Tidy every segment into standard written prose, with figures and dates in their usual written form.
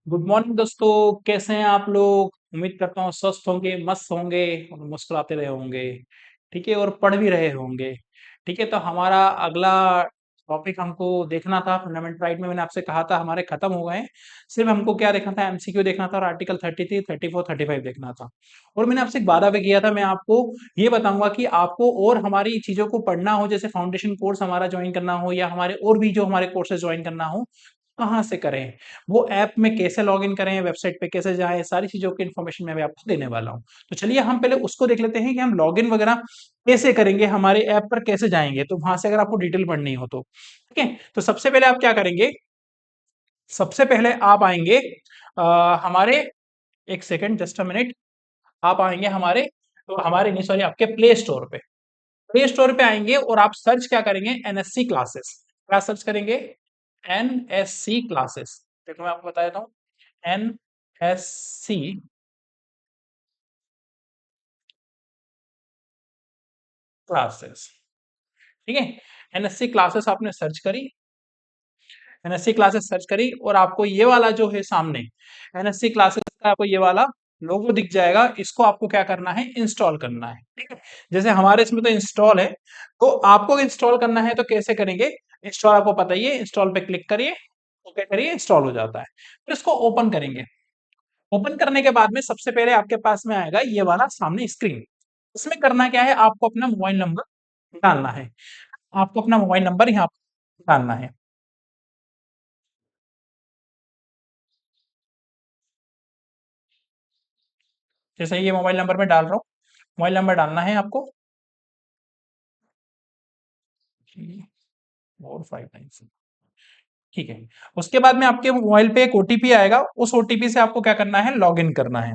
Good morning दोस्तों। कैसे हैं आप लोग? उम्मीद करता हूँ स्वस्थ होंगे, मस्त होंगे और मुस्कुराते रहे होंगे। ठीक है, और पढ़ भी रहे होंगे। ठीक है, तो हमारा अगला टॉपिक हमको देखना था फंडामेंटल राइट में। मैंने आपसे कहा था हमारे खत्म हो गए हैं। सिर्फ हमको क्या देखना था, एमसीक्यू देखना था और आर्टिकल 33, 34, 35 देखना था। और मैंने आपसे एक वादा भी किया था, मैं आपको ये बताऊंगा कि आपको और हमारी चीजों को पढ़ना हो, जैसे फाउंडेशन कोर्स हमारा ज्वाइन करना हो या हमारे और भी जो हमारे कोर्सेज ज्वाइन करना हो, कहाँ से करें, वो ऐप में कैसे लॉगिन करें, वेबसाइट पे कैसे जाएं, सारी चीजों की इन्फॉर्मेशन मैं भी आपको देने वाला हूँ। तो चलिए हम पहले उसको देख लेते हैं कि हम लॉगिन वगैरह कैसे करेंगे, हमारे ऐप पर कैसे जाएंगे। तो वहां से अगर आपको डिटेल पढ़नी हो तो ठीक है। तो सबसे पहले आप क्या करेंगे, सबसे पहले आप आएंगे हमारे, एक सेकेंड, जस्ट अ मिनट। आप आएंगे हमारे, तो हमारे नहीं, सॉरी, आपके प्ले स्टोर पे। प्ले स्टोर पे आएंगे और आप सर्च क्या करेंगे, एनएससी क्लासेस। क्या सर्च करेंगे? NSC classes. देखो मैं आपको बता देता हूँ, एनएससी क्लासेस। ठीक है, एनएससी क्लासेस आपने सर्च करी, एनएससी क्लासेस सर्च करी और आपको ये वाला जो है सामने, एनएससी क्लासेस का आपको ये वाला लोगो दिख जाएगा। इसको आपको क्या करना है, इंस्टॉल करना है। ठीक है, जैसे हमारे इसमें तो इंस्टॉल है, तो आपको इंस्टॉल करना है तो कैसे करेंगे? इंस्टॉल आपको पता ही है, इंस्टॉल पे क्लिक करिए, ओके करिए, इंस्टॉल हो जाता है। फिर इसको ओपन करेंगे। ओपन करने के बाद में सबसे पहले आपके पास में आएगा ये वाला सामने स्क्रीन। इसमें करना क्या है, आपको अपना मोबाइल नंबर डालना है। आपको अपना मोबाइल नंबर यहाँ डालना है। जैसे ये मोबाइल नंबर मैं डाल रहा हूँ, मोबाइल नंबर डालना है आपको। 4596। ठीक है, उसके बाद में आपके मोबाइल पे एक ओटीपी आएगा, उस ओटीपी से आपको क्या करना है, लॉग इन करना है।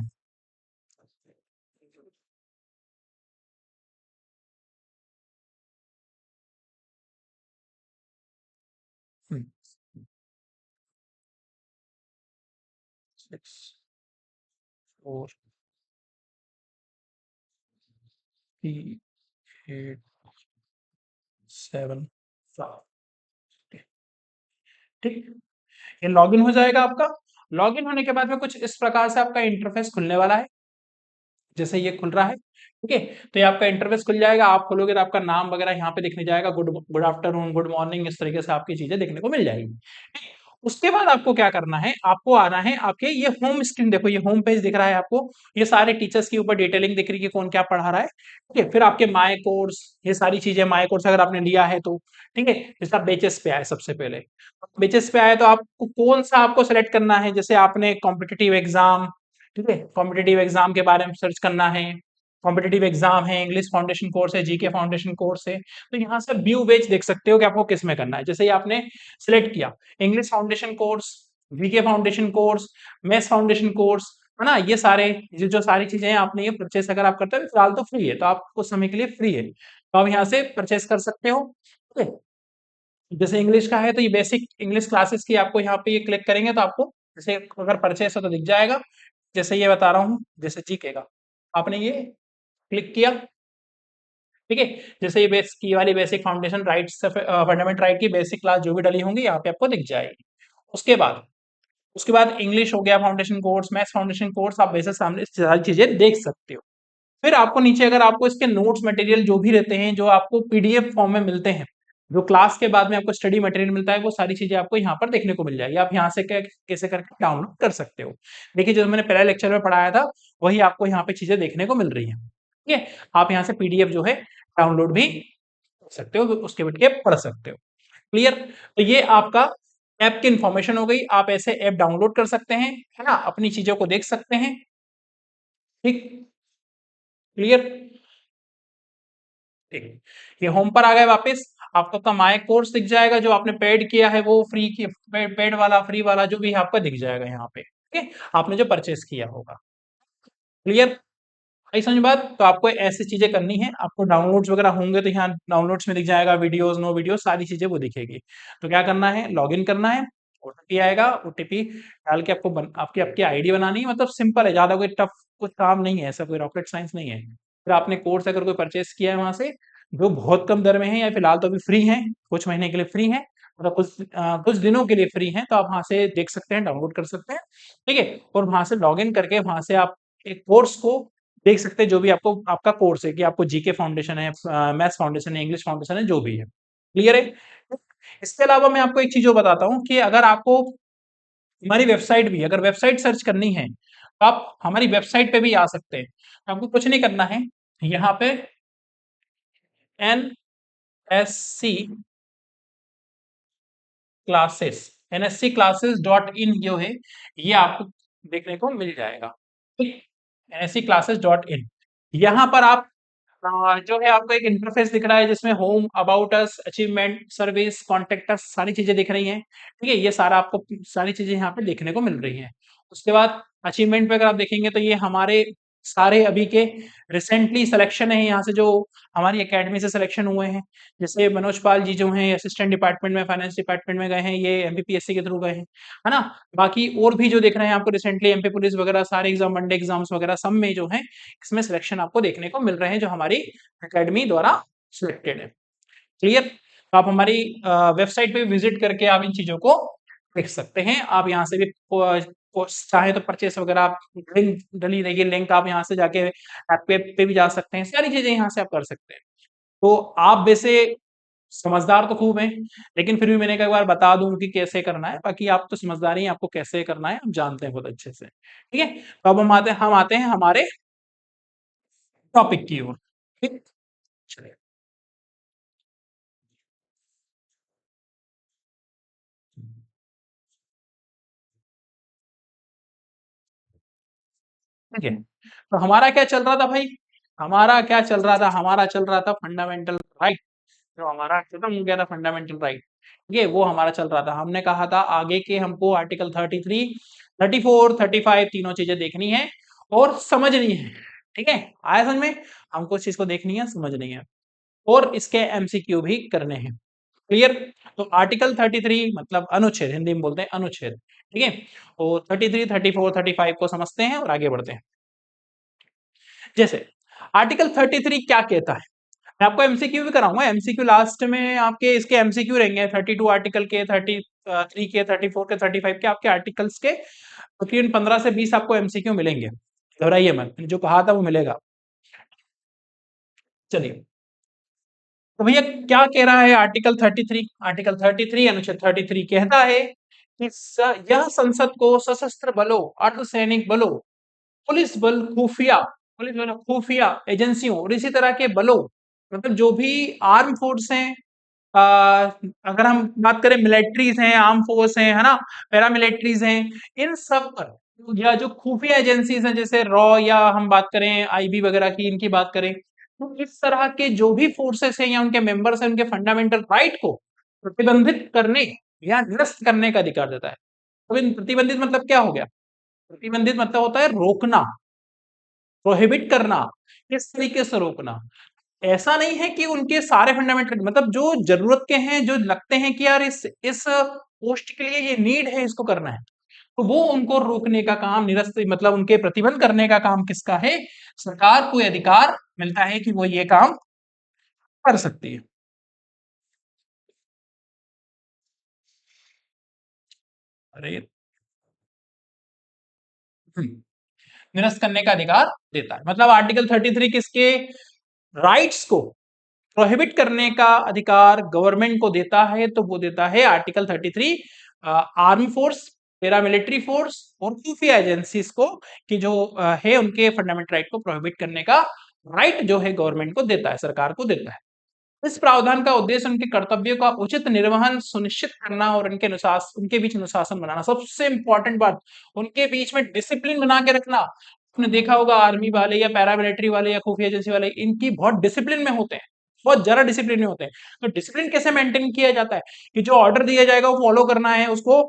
64875। ठीक, ये लॉगिन हो जाएगा आपका। लॉगिन होने के बाद में कुछ इस प्रकार से आपका इंटरफेस खुलने वाला है। जैसे ये खुल रहा है, ठीक है, तो ये आपका इंटरफेस खुल जाएगा। आप खोलोगे तो आपका नाम वगैरह यहाँ पे दिखने जाएगा, good good afternoon, good morning, इस तरीके से आपकी चीजें देखने को मिल जाएगी। उसके बाद आपको क्या करना है, आपको आना है आपके ये होम स्क्रीन। देखो ये होम पेज दिख रहा है आपको, ये सारे टीचर्स के ऊपर डिटेलिंग दिख रही है कि कौन क्या पढ़ा रहा है। ठीक है, फिर आपके माय कोर्स, ये सारी चीजें, माय कोर्स अगर आपने लिया है तो ठीक है। जैसे आप बेचेस पे आए, सबसे पहले बेचेस पे आए तो आपको कौन सा आपको सेलेक्ट करना है। जैसे आपने कॉम्पिटिटिव एग्जाम, ठीक है, कॉम्पिटिटिव एग्जाम के बारे में सर्च करना है। कॉम्पिटिटिव एग्जाम है, इंग्लिश फाउंडेशन कोर्स है, जीके फाउंडेशन कोर्स है, तो यहाँ से व्यू बेच देख सकते हो कि आपको किस में करना है। जैसे ही आपने सिलेक्ट किया, English foundation course, GK foundation course, maths foundation course, है ना, ये सारे, ये जो सारी चीजें हैं, आपने ये परचेस अगर आप करते हो, फिलहाल तो फ्री है, तो आप कुछ समय के लिए फ्री है, तो आप यहाँ से परचेस कर सकते हो। ठीक है, जैसे इंग्लिश का है तो ये बेसिक इंग्लिश क्लासेस की, आपको यहाँ पे ये क्लिक करेंगे तो आपको जैसे अगर परचेस हो तो दिख जाएगा। जैसे ये बता रहा हूँ, जैसे जीके का आपने ये क्लिक किया, ठीक है, जैसे ये बेस की वाली basic foundation rights, fundamental right की बेसिक क्लास जो भी डली होंगी यहाँ पे आपको दिख जाएगी। उसके बाद, उसके बाद इंग्लिश हो गया foundation course, maths foundation course, आप वैसे सामने सारी चीजें देख सकते हो। फिर आपको नीचे अगर आपको इसके नोट्स मटेरियल जो भी रहते हैं, जो आपको पीडीएफ फॉर्म में मिलते हैं, जो क्लास के बाद में आपको स्टडी मटेरियल मिलता है, वो सारी चीजें आपको यहाँ पर देखने को मिल जाएगी। आप यहाँ से कैसे करके डाउनलोड कर सकते हो। देखिए जो मैंने पहले लेक्चर में पढ़ाया था, वही आपको यहाँ पे चीजें देखने को मिल रही हैं। ठीक है, आप यहाँ से पीडीएफ जो है डाउनलोड भी कर सकते हो, उसके बैठ के पढ़ सकते हो। क्लियर? तो ये आपका ऐप की इंफॉर्मेशन हो गई। आप ऐसे ऐप डाउनलोड कर सकते हैं, है ना, अपनी चीजों को देख सकते हैं। ठीक, क्लियर? ठीक, ये होम पर आ गए वापस। आपको अपना माय कोर्स दिख जाएगा, जो आपने पेड किया है वो फ्री की, पेड वाला, फ्री वाला जो भी है आपका दिख जाएगा यहाँ पे। ठीक है, आपने जो परचेस किया होगा। क्लियर? आई समझ बात? तो आपको ऐसी चीजें करनी है। आपको डाउनलोड्स वगैरह होंगे तो यहाँ डाउनलोड्स में दिख जाएगा, वीडियोस, नो वीडियो, सारी चीजें वो दिखेगी। तो क्या करना है, लॉग इन करना है, ओटीपी आएगा, ओटीपी डाल के आपको आपकी आपकी आईडी बनानी है। मतलब सिंपल है, ज्यादा कोई टफ कुछ काम नहीं है, ऐसा कोई रॉकेट साइंस नहीं है। फिर आपने कोर्स अगर कोई परचेस किया है वहां से, जो बहुत कम दर में है या फिलहाल तो अभी फ्री है, कुछ महीने के लिए फ्री है, मतलब कुछ दिनों के लिए फ्री हैं, तो आप वहाँ से देख सकते हैं, डाउनलोड कर सकते हैं, ठीक है? और वहाँ से लॉगिन करके वहाँ से आप एक कोर्स को देख सकते हैं, जो भी आपको आपका कोर्स है कि आपको जीके फाउंडेशन है, मैथ्स फाउंडेशन है, इंग्लिश फाउंडेशन है, जो भी है। क्लियर है? इसके अलावा मैं आपको एक चीज़ और बताता हूँ कि अगर आपको हमारी वेबसाइट भी अगर वेबसाइट सर्च करनी है, तो आप हमारी वेबसाइट पे भी आ सकते हैं। आपको कुछ नहीं करना है, यहाँ पे NSC classes NSC classes dot in जो है, ये आपको देखने को मिल जाएगा। ठीक, एनएससी क्लासेस डॉट इन, यहाँ पर आप जो है आपको एक इंटरफेस दिख रहा है जिसमें home, about us, achievement, service, contact us, सारी चीजें दिख रही हैं। ठीक है, ये सारा आपको सारी चीजें यहाँ पे देखने को मिल रही हैं। उसके बाद अचीवमेंट पे अगर आप देखेंगे तो ये हमारे सारे अभी के रिसेंटली सिलेक्शन है, यहाँ से जो हमारी एकेडमी से सिलेक्शन हुए हैं। जैसे मनोज पाल जी जो हैं असिस्टेंट डिपार्टमेंट में, फाइनेंस डिपार्टमेंट में गए हैं, ये एमपीपीएससी के थ्रू गए हैं, है ना? बाकी और भी जो देख रहे हैं आपको रिसेंटली एमपी पुलिस वगैरह सारे एग्जाम, वनडे एग्जाम्स वगैरह सब में जो है इसमें सिलेक्शन आपको देखने को मिल रहे हैं, जो हमारी एकेडमी द्वारा सिलेक्टेड है। क्लियर? तो आप हमारी वेबसाइट पे विजिट करके आप इन चीजों को देख सकते हैं। आप यहाँ से भी चाहे तो परचेस वगैरह आप लिंक डली रहेगी, लिंक आप यहाँ से जाके ऐप पे भी जा सकते हैं, सारी चीजें यहाँ से आप कर सकते हैं। तो आप वैसे समझदार तो खूब हैं, लेकिन फिर भी मैंने एक बार बता दूं कि कैसे करना है, बाकी आप तो समझदार ही हैं, आपको कैसे करना है आप जानते हैं बहुत अच्छे से। ठीक है, तो अब हम आते हैं हमारे टॉपिक की ओर। ठीक, चलिए। ठीक है, तो हमारा क्या चल रहा था भाई? हमारा क्या चल रहा था? हमारा चल रहा था फंडामेंटल राइट। जो हमारा खत्म हो गया था फंडामेंटल राइट, ये वो हमारा चल रहा था। हमने कहा था आगे के हमको आर्टिकल 33, 34, 35 तीनों चीजें देखनी है और समझनी है। ठीक है, आया समझ में? हमको इस चीज को देखनी है, समझनी है, और इसके एमसीक्यू भी करने हैं। क्लियर? तो आर्टिकल 33 मतलब अनुच्छेद, हिंदी में बोलते हैं अनुच्छेद। ठीक है, और 33, 34, 35 को समझते हैं और आगे बढ़ते हैं। जैसे आर्टिकल 33 क्या कहता है, मैं आपको एमसीक्यू भी कराऊंगा, एमसीक्यू लास्ट में आपके इसके एमसीक्यू रहेंगे 32 आर्टिकल के, 33 के, 34 के, 35 के, आपके आर्टिकल्स के तकरीबन 15 से 20 आपको एमसीक्यू मिलेंगे। घबराइए मत, जो कहा था वो मिलेगा। चलिए, तो भैया क्या कह रहा है आर्टिकल 33? आर्टिकल 33 अनुच्छेद 33 कहता है कि यह संसद को सशस्त्र बलों, अर्धसैनिक बलों, पुलिस बल, पुलिस बल, खुफिया एजेंसियों और इसी तरह के बलों, मतलब जो भी आर्म फोर्स हैं, अगर हम बात करें मिलिट्रीज हैं, आर्म फोर्स हैं, है ना, पैरामिलिट्रीज हैं, इन सब पर, या जो खुफिया एजेंसीज हैं जैसे रॉ, या हम बात करें आईबी वगैरह की, इनकी बात करें, तो इस तरह के जो भी फोर्सेस हैं या उनके मेंबर्स हैं, उनके फंडामेंटल राइट को प्रतिबंधित करने या निरस्त करने का अधिकार देता है। तो प्रतिबंधित मतलब क्या हो गया? प्रतिबंधित मतलब होता है रोकना, प्रोहिबिट करना। किस तरीके से रोकना? ऐसा नहीं है कि उनके सारे फंडामेंटल, मतलब जो जरूरत के हैं, जो लगते हैं कि यार इस पोस्ट के लिए ये नीड है, इसको करना है, तो वो उनको रोकने का काम, निरस्त मतलब उनके प्रतिबंध करने का काम किसका है? सरकार को अधिकार मिलता है कि वो ये काम कर सकती है। अरे, निरस्त करने का अधिकार देता है, मतलब आर्टिकल 33 किसके राइट्स को प्रोहिबिट करने का अधिकार गवर्नमेंट को देता है, तो वो देता है article 33 army force, paramilitary force और खुफिया एजेंसीज को, कि जो है उनके फंडामेंटल राइट को प्रोहिबिट करने का राइट जो है गवर्नमेंट को देता है, सरकार को देता है। इस प्रावधान का उद्देश्य उनके कर्तव्यों का उचित निर्वहन सुनिश्चित करना और उनके बीच अनुशासन बनाना। सबसे इंपॉर्टेंट बात, उनके बीच में डिसिप्लिन बना के रखना। आपने देखा होगा आर्मी वाले या पैरामिलिट्री वाले या खुफिया एजेंसी वाले, इनकी बहुत डिसिप्लिन में होते हैं, बहुत ज्यादा डिसिप्लिन में होते हैं। तो डिसिप्लिन कैसे मेंटेन किया जाता है? कि जो ऑर्डर दिया जाएगा वो फॉलो करना है, उसको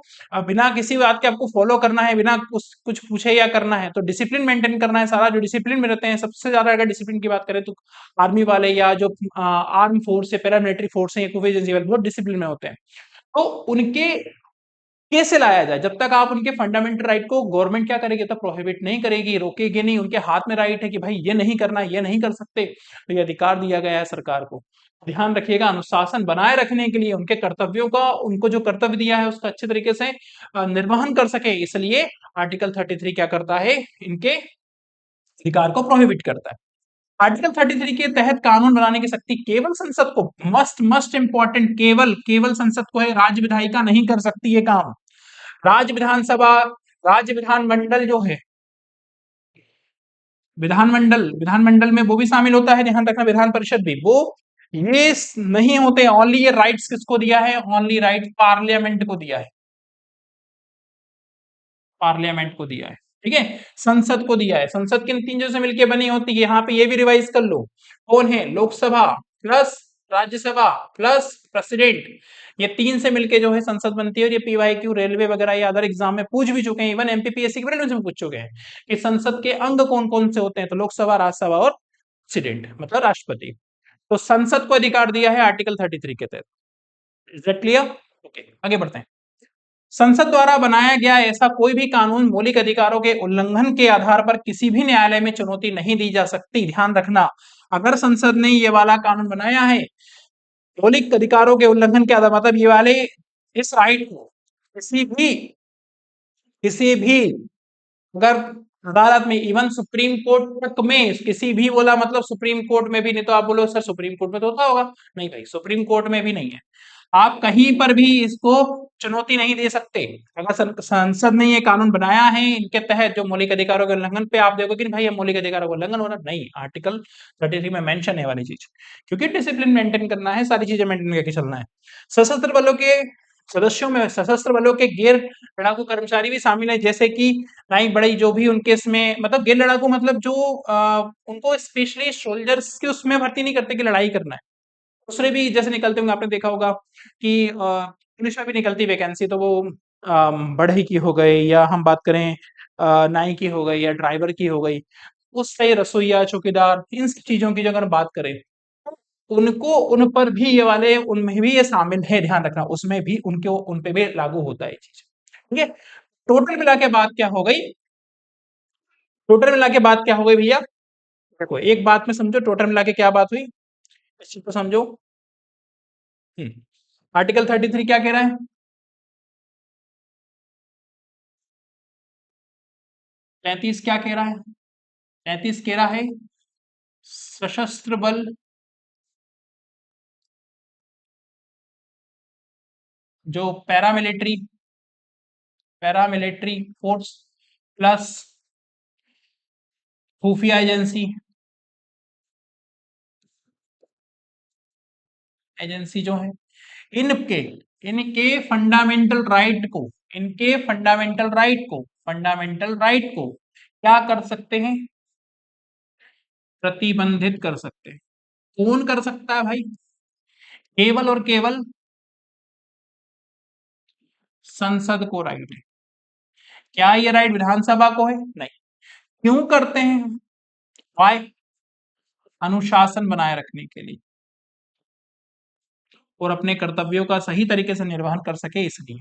बिना किसी बात के आपको फॉलो करना है, बिना कुछ पूछे या करना है, तो डिसिप्लिन मेंटेन करना है। सारा जो डिसिप्लिन में रहते हैं, सबसे ज्यादा अगर डिसिप्लिन की बात करें तो आर्मी वाले या जो आर्म फोर्स है, पैरामिलिट्री फोर्स है, या कुछ एजेंसी वाले बहुत डिसिप्लिन में होते हैं। तो उनके कैसे लाया जाए? जब तक आप उनके फंडामेंटल राइट को गवर्नमेंट क्या करेगी, तब प्रोहिबिट नहीं करेगी, रोकेगी नहीं, उनके हाथ में राइट है कि भाई ये नहीं करना, ये नहीं कर सकते, तो ये अधिकार दिया गया है सरकार को। ध्यान रखिएगा, अनुशासन बनाए रखने के लिए उनके कर्तव्यों का, उनको जो कर्तव्य दिया है उसका अच्छे तरीके से निर्वहन कर सके, इसलिए आर्टिकल 33 क्या करता है, इनके अधिकार को प्रोहिबिट करता है। आर्टिकल 33 के तहत कानून बनाने की शक्ति केवल संसद को, मस्ट मस्ट इंपॉर्टेंट, केवल केवल संसद को है, राज्य विधायिका नहीं कर सकती ये काम। राज्य विधानसभा, राज्य विधानमंडल जो है, विधानमंडल, विधानमंडल में वो भी शामिल होता है, ध्यान रखना, विधान परिषद भी, वो ये नहीं होते। ओनली ये राइट्स किसको दिया है, ओनली राइट पार्लियामेंट को दिया है, पार्लियामेंट को दिया है, ठीक है, संसद को दिया है। संसद किन तीन से मिलकर बनी होती है, यहाँ पे ये भी रिवाइज कर लो, कौन है, Lok Sabha plus Rajya Sabha plus president, ये तीन से मिलके जो है संसद बनती है। और ये पीवाईक्यू, रेलवे वगैरह ये अदर एग्जाम में पूछ भी चुके हैं, इवन एमपीपीएससी के प्रीलिम्स में पूछ चुके हैं कि संसद के अंग कौन कौन से होते हैं, तो लोकसभा, राज्यसभा और प्रेसिडेंट मतलब राष्ट्रपति। तो संसद को अधिकार दिया है आर्टिकल 33 के तहत। Is that clear? ओके, आगे बढ़ते हैं। संसद द्वारा बनाया गया ऐसा कोई भी कानून मौलिक अधिकारों के उल्लंघन के आधार पर किसी भी न्यायालय में चुनौती नहीं दी जा सकती। ध्यान रखना, अगर संसद ने ये वाला कानून बनाया है मौलिक अधिकारों के उल्लंघन के आधार, मतलब ये वाले इस राइट को किसी भी अगर अदालत में, इवन सुप्रीम कोर्ट तक में, किसी भी बोला मतलब सुप्रीम कोर्ट में भी नहीं, तो आप बोलो सर सुप्रीम कोर्ट में तो होता होगा, नहीं भाई सुप्रीम कोर्ट में भी नहीं है, आप कहीं पर भी इसको चुनौती नहीं दे सकते। अगर संसद ने ये कानून बनाया है इनके तहत जो मौलिक अधिकारों के उल्लंघन पे, आप देखो कि भाई ये मौलिक अधिकारों का उल्लंघन हो रहा, नहीं, आर्टिकल 33 में मेंशन है वाली चीज, क्योंकि डिसिप्लिन मेंटेन करना है, सारी चीजें मेंटेन करके चलना है। सशस्त्र बलों के सदस्यों में सशस्त्र बलों के गैर लड़ाकू कर्मचारी भी शामिल है, जैसे कि नाई बड़ई, जो भी उनके इसमें मतलब गैर लड़ाकू मतलब जो उनको स्पेशली सोल्जर्स के उसमें भर्ती नहीं करते कि लड़ाई करना है, दूसरे भी जैसे निकलते होंगे, आपने देखा होगा कि पुलिस में भी निकलती वैकेंसी, तो वो बढ़ई की हो गई, या हम बात करें नाई की हो गई, या ड्राइवर की हो गई, उससे रसोईया, चौकीदार, इन सब चीजों की जो अगर बात करें, उनको उन पर भी ये वाले, उनमें भी ये शामिल है, ध्यान रखना, उसमें भी उनके उन पे भी लागू होता है ये चीज, ठीक है। टोटल मिला के बात क्या हो गई, टोटल मिला के बात क्या हो गई भैया, देखो एक बात में समझो, टोटल मिला के क्या बात हुई, इस चीज को समझो। आर्टिकल 33 क्या कह रहा है, 33 क्या कह रहा है, 33 कह रहा है सशस्त्र बल जो पैरामिलिट्री, पैरामिलिट्री फोर्स प्लस खुफिया एजेंसी, एजेंसी जो है, इनके इनके फंडामेंटल राइट को, इनके फंडामेंटल राइट को, फंडामेंटल राइट को क्या कर सकते हैं, प्रतिबंधित कर सकते हैं। कौन कर सकता है भाई, केवल और केवल संसद को राइट है। क्या ये राइट विधानसभा को है, नहीं। क्यों करते हैं, वाई, अनुशासन बनाए रखने के लिए और अपने कर्तव्यों का सही तरीके से निर्वहन कर सके, इसलिए।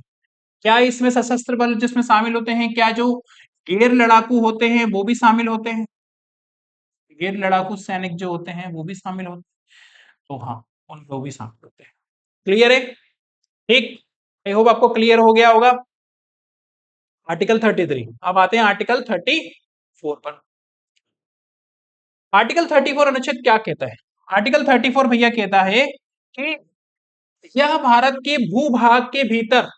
क्या इसमें सशस्त्र बल जिसमें शामिल होते हैं, क्या जो गैर लड़ाकू होते हैं वो भी शामिल होते हैं, गैर लड़ाकू सैनिक जो होते हैं वो भी शामिल होते हैं, तो हाँ, उन वो भी शामिल होते हैं। क्लियर है, ठीक, आई होप आपको क्लियर हो गया होगा आर्टिकल 33। अब आते हैं आर्टिकल 34 पर। आर्टिकल 34 अनुच्छेद क्या कहता है, आर्टिकल 34 भैया कहता है कि यह भारत के भूभाग के भीतर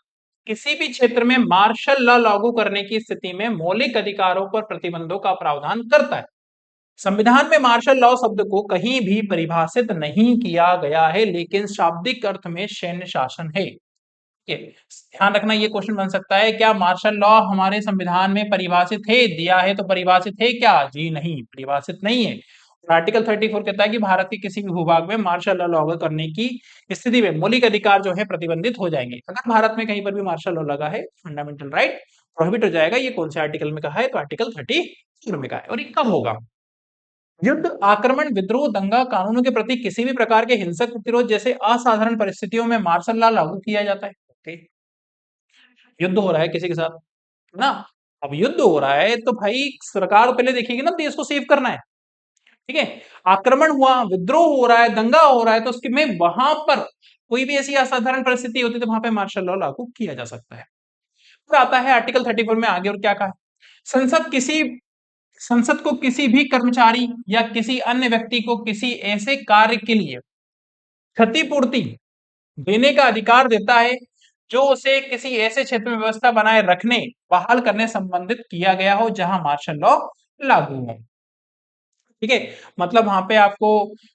किसी भी क्षेत्र में मार्शल लॉ लागू करने की स्थिति में मौलिक अधिकारों पर प्रतिबंधों का प्रावधान करता है। संविधान में मार्शल लॉ शब्द को कहीं भी परिभाषित नहीं किया गया है, लेकिन शाब्दिक अर्थ में सैन्य शासन है। ध्यान रखना, ये क्वेश्चन बन सकता है, क्या मार्शल लॉ हमारे संविधान में परिभाषित है, दिया है तो परिभाषित है क्या, जी नहीं, परिभाषित नहीं है। आर्टिकल 34 कहता है कि भारत के किसी भी भूभाग में मार्शल लॉ लागू करने की स्थिति में मौलिक अधिकार जो है प्रतिबंधित हो जाएंगे। अगर भारत में कहीं पर भी मार्शल लॉ लगा है, फंडामेंटल राइट प्रोहिबिट हो जाएगा। ये कौन से आर्टिकल में कहा है, तो आर्टिकल 34 में कहा है। और ये कब होगा, युद्ध, आक्रमण, विद्रोह, दंगा, कानूनों के प्रति किसी भी प्रकार के हिंसक प्रतिरोध जैसे असाधारण परिस्थितियों में मार्शल लॉ लागू किया जाता है। ओके, युद्ध हो रहा है किसी के साथ, है ना? अब युद्ध हो रहा है तो भाई सरकार पहले देखेगी ना देश को सेव करना है, ठीक है? आक्रमण हुआ, विद्रोह हो रहा है, दंगा हो रहा है, तो उसके में वहां पर कोई भी ऐसी असाधारण परिस्थिति होती है तो वहां पे मार्शल लॉ लागू किया जा सकता है। फिर आता है आर्टिकल 34 में आगे और क्या कहा है? संसद किसी संसद को किसी भी कर्मचारी या किसी अन्य व्यक्ति को किसी ऐसे कार्य के लिए क्षतिपूर्ति देने का अधिकार देता है जो उसे किसी ऐसे क्षेत्र में व्यवस्था बनाए रखने, बहाल करने संबंधित किया गया हो जहां मार्शल लॉ लागू हो। ठीक है, मतलब वहां पे आपको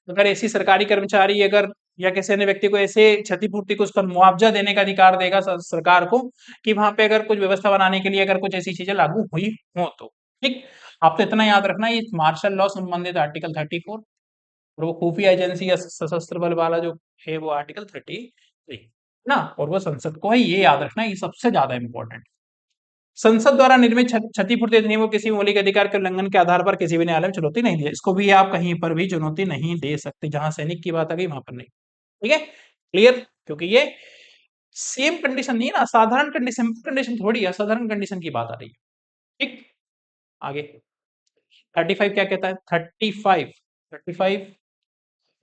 अगर ऐसी सरकारी कर्मचारी अगर या किसी अन्य व्यक्ति को ऐसे क्षतिपूर्ति को उसका मुआवजा देने का अधिकार देगा सरकार को कि वहां पे अगर कुछ व्यवस्था बनाने के लिए अगर कुछ ऐसी चीजें लागू हुई हो तो। ठीक, आप तो इतना याद रखना ये मार्शल लॉ संबंधित आर्टिकल 34 और वो खुफिया एजेंसी या सशस्त्र बल वाला जो है वो आर्टिकल 33 ना, और वो संसद को है, ये याद रखना, ये सबसे ज्यादा इंपॉर्टेंट। संसद द्वारा निर्मित क्षतिपूर्ति अधिनियम को किसी मौलिक अधिकार के उल्लंघन के आधार पर किसी भी न्यायालय में चुनौती नहीं दी, इसको भी आप कहीं पर भी चुनौती नहीं दे सकते, जहां सैनिक की बात आ गई वहां पर नहीं। ठीक है, क्लियर? क्योंकि ये सेम कंडीशन नहीं है ना, साधारण कंडीशन कंडीशन थोड़ी है, असाधारण कंडीशन की बात आ रही है। ठीक, आगे 35 क्या कहता है? 35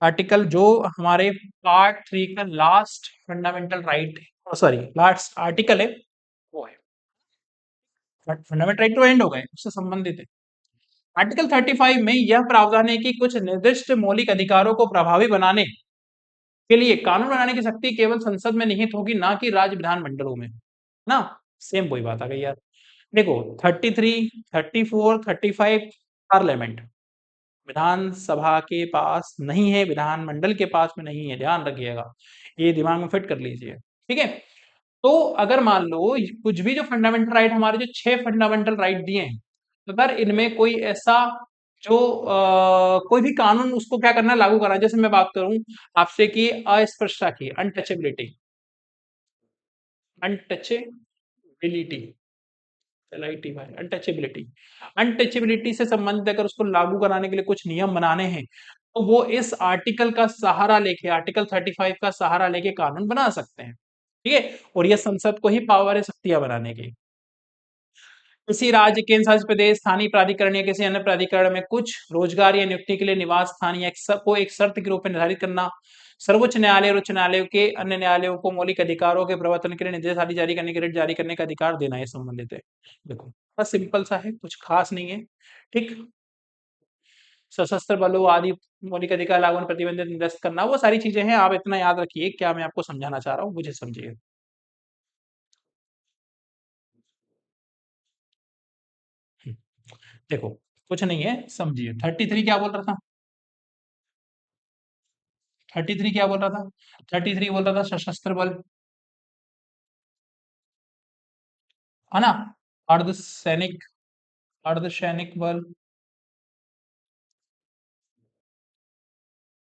आर्टिकल जो हमारे पार्ट 3 का last fundamental right, sorry last article है वो है, फंडामेंटल राइट तो एंड हो गए, उससे संबंधित है। आर्टिकल 35 में यह प्रावधान है कि कुछ निर्दिष्ट मौलिक अधिकारों को प्रभावी बनाने के लिए कानून बनाने की शक्ति केवल संसद में निहित होगी, ना कि राज्य विधानमंडलों में। ना, सेम वही बात आ गई यार। देखो 33, 34, 35 पार्लियामेंट, विधानसभा के पास नहीं है, विधानमंडल के पास में नहीं है, ध्यान रखिएगा, ये दिमाग में फिट कर लीजिए। ठीक है, तो अगर मान लो कुछ भी जो फंडामेंटल राइट हमारे जो 6 फंडामेंटल राइट दिए हैं, तो अगर इनमें कोई ऐसा जो कोई भी कानून उसको क्या करना है, लागू करना है। जैसे मैं बात करूं आपसे कि अस्पृश्यता की, अनटचेबिलिटी, अनटचेबिलिटी, एलआईटी भाई, अनटचेबिलिटी, अनटचेबिलिटी से संबंधित अगर उसको लागू कराने के लिए कुछ नियम बनाने हैं तो वो इस आर्टिकल का सहारा लेके, आर्टिकल 35 का सहारा लेके कानून बना सकते हैं। ठीक है, और ये संसद को ही पावर है शक्तियां बनाने की। किसी राज्य, केंद्र शासित प्रदेश, स्थानीय प्राधिकरण या किसी अन्य प्राधिकरण में कुछ रोजगार या नियुक्ति के लिए निवास स्थान या को एक शर्त के रूप में निर्धारित करना, सर्वोच्च न्यायालय और उच्च न्यायालयों के अन्य न्यायालयों को मौलिक अधिकारों के प्रवर्तन के लिए निर्देश आदि जारी करने के लिए जारी करने का अधिकार देना है संबंधित है। देखो बस सिंपल सा है, कुछ खास नहीं है। ठीक, सशस्त्र बलों आदि मौलिक अधिकार लागू होने प्रतिबंधित निरस्त करना, वो सारी चीजें हैं, आप इतना याद रखिए क्या मैं आपको समझाना चाह रहा हूँ, मुझे समझिए। देखो कुछ नहीं है, समझिए। 33 क्या बोल रहा था? 33 क्या बोल रहा था? 33 बोल रहा था सशस्त्र बल, है ना, अर्धसैनिक, अर्धसैनिक बल,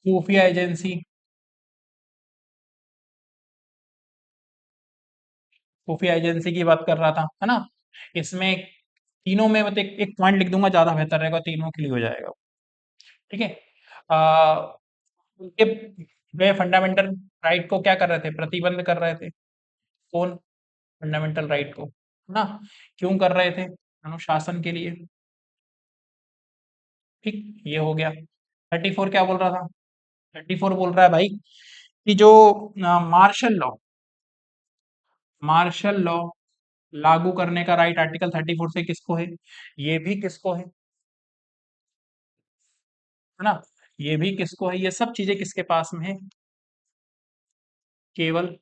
खुफिया एजेंसी, खुफिया एजेंसी की बात कर रहा था, है ना। इसमें तीनों में मतलब एक पॉइंट लिख दूंगा, ज्यादा बेहतर रहेगा, तीनों के लिए हो जाएगा। ठीक है, आ, उनके वे फंडामेंटल राइट को क्या कर रहे थे, प्रतिबंध कर रहे थे। कौन? फंडामेंटल राइट को, है ना। क्यों कर रहे थे? अनुशासन के लिए। ठीक, ये हो गया। 34 क्या बोल रहा था? 34 बोल रहा है भाई कि जो मार्शल लॉ, मार्शल लॉ लागू करने का राइट आर्टिकल 34 से किसको है? ये भी किसको है ना, ये भी किसको है, ये सब चीजें किसके पास में है? केवल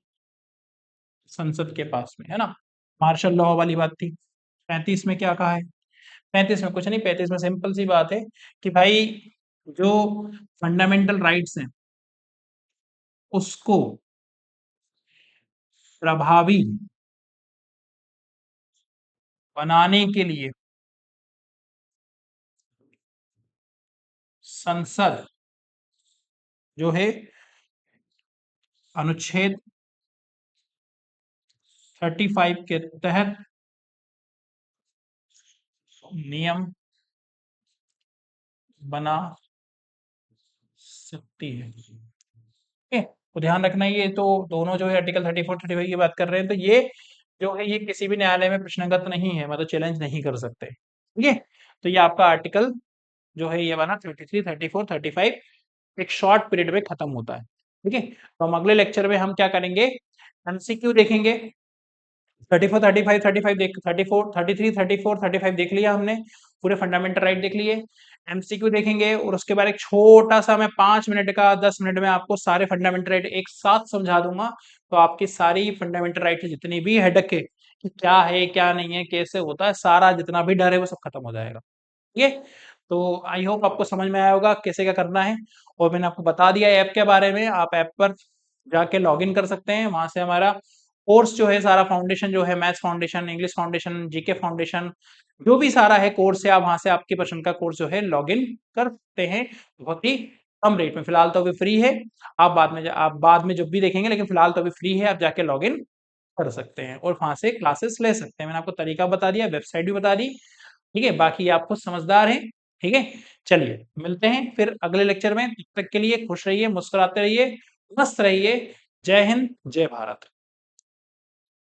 संसद के पास में, है ना। मार्शल लॉ वाली बात थी। 35 में क्या कहा है? 35 में कुछ नहीं, 35 में सिंपल सी बात है कि भाई जो फंडामेंटल राइट्स हैं उसको प्रभावी बनाने के लिए संसद जो है अनुच्छेद 35 के तहत नियम बना सकती है। ठीक है, तो ध्यान रखना ये तो दोनों जो है आर्टिकल 34 35 की बात कर रहे हैं, तो ये जो है ये किसी भी न्यायालय में प्रश्नगत नहीं है, मतलब चैलेंज नहीं कर सकते। ठीक है? तो ये आपका आर्टिकल जो है ये वाला 33, 34, 35 एक शॉर्ट पीरियड में खत्म होता है। ठीक है? तो हम अगले लेक्चर में हम क्या करेंगे? एमसीक्यू देखेंगे। 34, 35, 35 देख 34, 33, 34, 35 देख लिया हमने। पूरे फंडामेंटल राइट देख लिए। एमसीक्यू देखेंगे और उसके बाद एक छोटा-सा मैं 5 मिनट का 10 मिनट में आपको सारे फंडामेंटल राइट एक साथ समझा दूँगा। तो आपकी सारी फंडामेंटल राइट जितनी भी हेडेक है कि क्या है, क्या नहीं है, कैसे होता है, सारा जितना भी डर है वो सब खत्म हो जाएगा। ठीक है? तो आई होप आपको समझ में आया होगा कैसे क्या करना है और मैंने आपको बता दिया ऐप के बारे में। आप ऐप पर जाके लॉगिन कर सकते हैं। वहाँ से हमारा कोर्स जो है सारा फाउंडेशन जो है maths foundation, English foundation, GK foundation जो भी सारा है कोर्स है आप वहाँ से आपकी पसंद का कोर्स जो है लॉगिन कर सकते हैं बहुत ही कम रेट में। फिलहाल तो अभी फ्री है। आप बाद में जब भी देखेंगे लेकिन फिलहाल तो अभी फ्री है। आप जाके लॉगिन कर सकते हैं और वहाँ से क्लासेस ले सकते हैं। मैंने आपको तरीका बता दिया, वेबसाइट भी बता दी। ठीक है? बाकी आप खुद समझदार हैं। ठीक है? चलिए मिलते हैं फिर अगले लेक्चर में। तब तक के लिए खुश रहिए, मुस्कुराते रहिए, मस्त रहिए। जय हिंद, जय भारत।